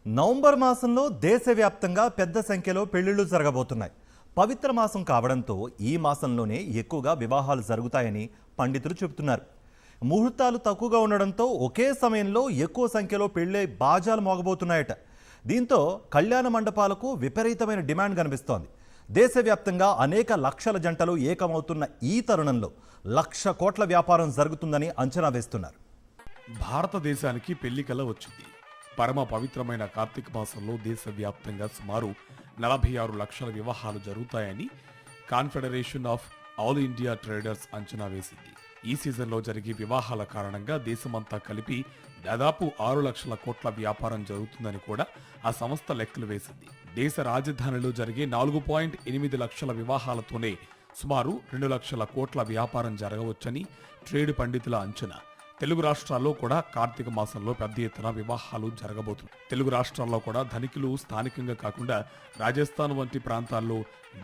November మాసంలో దేశవ్యాప్తంగా పెద్ద సంఖ్యలో పెళ్లిళ్లు జరగబోతున్నాయి. పవిత్ర మాసం కావడంతో ఈ మాసంలోనే ఎక్కువగా వివాహాలు జరుగుతాయని పండితులు చెబుతున్నారు. ముహూర్తాలు తక్కువగా ఉండడంతో ఒకే సమయంలో ఎక్కువ సంఖ్యలో పెళ్లి బాజాలు మోగబోతున్నాయట. దీంతో కళ్యాణ మండపాలకు విపరీతమైన డిమాండ్ కనిపిస్తోంది. దేశవ్యాప్తంగా అనేక లక్షల జంటలు ఏకమవుతున్న ఈ తరుణంలో 1,00,000 కోట్ల వ్యాపారం జరుగుతుందని అంచనా వేస్తున్నారు. భారతదేశానికి పెళ్లి కల వచ్చింది. పరమ పవిత్రమైన కార్తీక మాసంలో దేశవ్యాప్తంగా సుమారు 46 లక్షల వివాహాలు జరుగుతాయని confederation of all India traders అంచనా వేసింది. ఈ సీజన్లో జరిగే వివాహాల కారణంగా దేశమంతా కలిపి దాదాపు 6 లక్షల కోట్ల వ్యాపారం జరుగుతుందని కూడా ఆ సంస్థ లెక్కలు వేసింది. దేశ రాజధానిలో జరిగే 4.8 లక్షల వివాహాలతోనే సుమారు 2 లక్షల కోట్ల వ్యాపారం జరగవచ్చని ట్రేడ్ పండితుల అంచనా. తెలుగు రాష్ట్రాల్లో కూడా కార్తీక మాసంలో పెద్ద ఎత్తున వివాహాలు జరగబోతుంది. తెలుగు రాష్ట్రాల్లో కూడా ధనికులు స్థానికంగా కాకుండా రాజస్థాన్ వంటి ప్రాంతాల్లో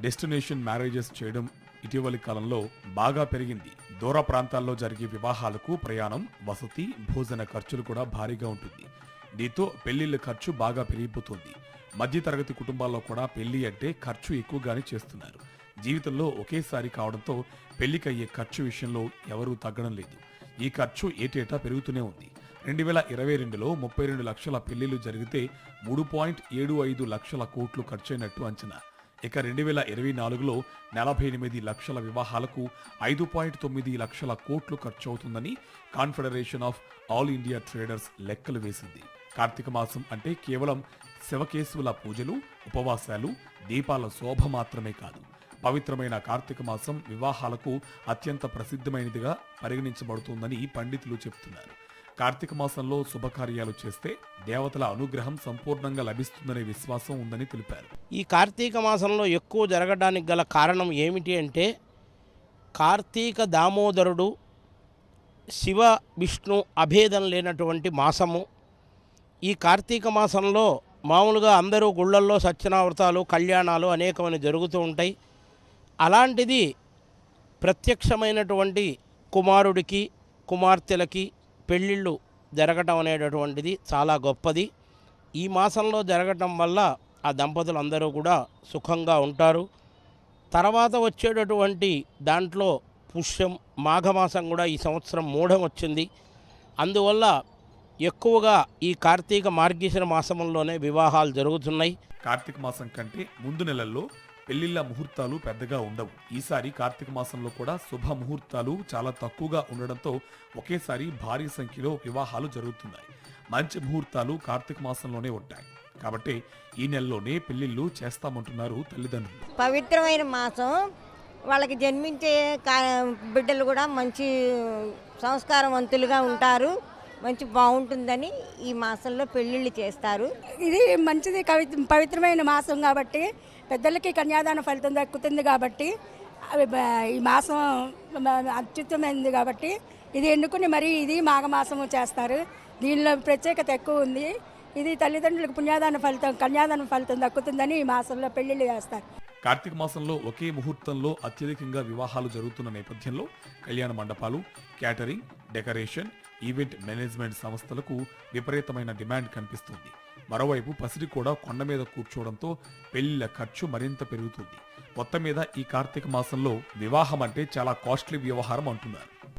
డెస్టినేషన్ మ్యారేజెస్ చేయడం ఇటీవలి కాలంలో బాగా పెరిగింది. దూర ప్రాంతాల్లో జరిగే వివాహాలకు ప్రయాణం, వసతి, భోజన ఖర్చులు కూడా భారీగా ఉంటుంది. దీంతో పెళ్లిళ్ల ఖర్చు బాగా పెరిగిపోతుంది. మధ్యతరగతి కుటుంబాల్లో కూడా పెళ్లి అంటే ఖర్చు ఎక్కువగానే చేస్తున్నారు. జీవితంలో ఒకేసారి కావడంతో పెళ్లికయ్యే ఖర్చు విషయంలో ఎవరూ తగ్గడం లేదు. ఈ ఖర్చు ఏటేటా పెరుగుతూనే ఉంది. 2022లో 32 లక్షల పెళ్లిళ్లు జరిగితే 3.75 లక్షల కోట్లు ఖర్చయినట్టు అంచనా. ఇక 2024లో 48 లక్షల వివాహాలకు 5.9 లక్షల కోట్లు ఖర్చు అవుతుందని confederation of all India traders లెక్కలు వేసింది. కార్తీక మాసం అంటే కేవలం శివకేశవుల పూజలు, ఉపవాసాలు, దీపాల శోభ మాత్రమే కాదు. పవిత్రమైన కార్తీక మాసం వివాహాలకు అత్యంత ప్రసిద్ధమైనదిగా పరిగణించబడుతుందని పండితులు చెబుతున్నారు. కార్తీక మాసంలో శుభకార్యాలు చేస్తే దేవతల అనుగ్రహం సంపూర్ణంగా లభిస్తుందనే విశ్వాసం ఉందని తెలిపారు. ఈ కార్తీక మాసంలో ఎక్కువ జరగడానికి గల కారణం ఏమిటి అంటే, కార్తీక దామోదరుడు శివ విష్ణు అభేదం లేనటువంటి మాసము. ఈ కార్తీక మాసంలో మామూలుగా అందరూ గుళ్ళల్లో సత్యనావ్రతాలు, కళ్యాణాలు అనేకమైన జరుగుతూ ఉంటాయి. అలాంటిది ప్రత్యక్షమైనటువంటి కుమారుడికి, కుమార్తెలకి పెళ్ళిళ్ళు జరగటం అనేటటువంటిది చాలా గొప్పది. ఈ మాసంలో జరగటం వల్ల ఆ దంపతులు అందరూ కూడా సుఖంగా ఉంటారు. తర్వాత వచ్చేటటువంటి దాంట్లో పుష్యం, మాఘమాసం కూడా ఈ సంవత్సరం మూఢం వచ్చింది. అందువల్ల ఎక్కువగా ఈ కార్తీక మార్గశిర మాసంలోనే వివాహాలు జరుగుతున్నాయి. కార్తీక మాసం కంటే ముందు నెలల్లో పెళ్లిళ్ల ముహూర్తాలు పెద్దగా ఉండవు. ఈసారి కార్తీక మాసంలో కూడా శుభ ముహూర్తాలు చాలా తక్కువగా ఉండడంతో ఒకేసారి భారీ సంఖ్యలో వివాహాలు జరుగుతున్నాయి. మంచి ముహూర్తాలు కార్తీక మాసంలోనే ఉంటాయి కాబట్టి ఈ నెలలోనే పెళ్లిళ్లు చేస్తామంటున్నారు తల్లిదండ్రులు. పవిత్రమైన మాసం, వాళ్ళకి జన్మించే బిడ్డలు కూడా మంచి సంస్కారవంతులుగా ఉంటారు, మంచి బాగుంటుందని ఈ మాసంలో పెళ్ళిళ్ళు చేస్తారు. ఇది మంచిది, పవిత్రమైన మాసం కాబట్టి పెద్దలకి కన్యాదాన ఫలితం దక్కుతుంది కాబట్టి ఈ మాసం అత్యుత్తమైనది కాబట్టి ఇది ఎన్నుకుని మరి ఇది మాఘమాసము చేస్తారు. దీనిలో ప్రత్యేకత ఎక్కువ ఉంది. ఇది తల్లిదండ్రులకు కన్యాదాన ఫలితం దక్కుతుందని ఈ మాసంలో పెళ్లిళ్ళు చేస్తారు. కార్తీక మాసంలో ఒకే ముహూర్తంలో అత్యధికంగా వివాహాలు జరుగుతున్న నేపథ్యంలో కళ్యాణ మండపాలు, క్యాటరింగ్, డెకరేషన్, ఈవెంట్ మేనేజ్మెంట్ సంస్థలకు విపరీతమైన డిమాండ్ కనిపిస్తుంది. మరోవైపు పసిడి కూడా కొండ మీద కూర్చోవడంతో పెళ్లిళ్ల ఖర్చు మరింత పెరుగుతుంది. మొత్తం మీద ఈ కార్తీక మాసంలో వివాహం అంటే చాలా కాస్ట్లీ వ్యవహారం అంటున్నారు.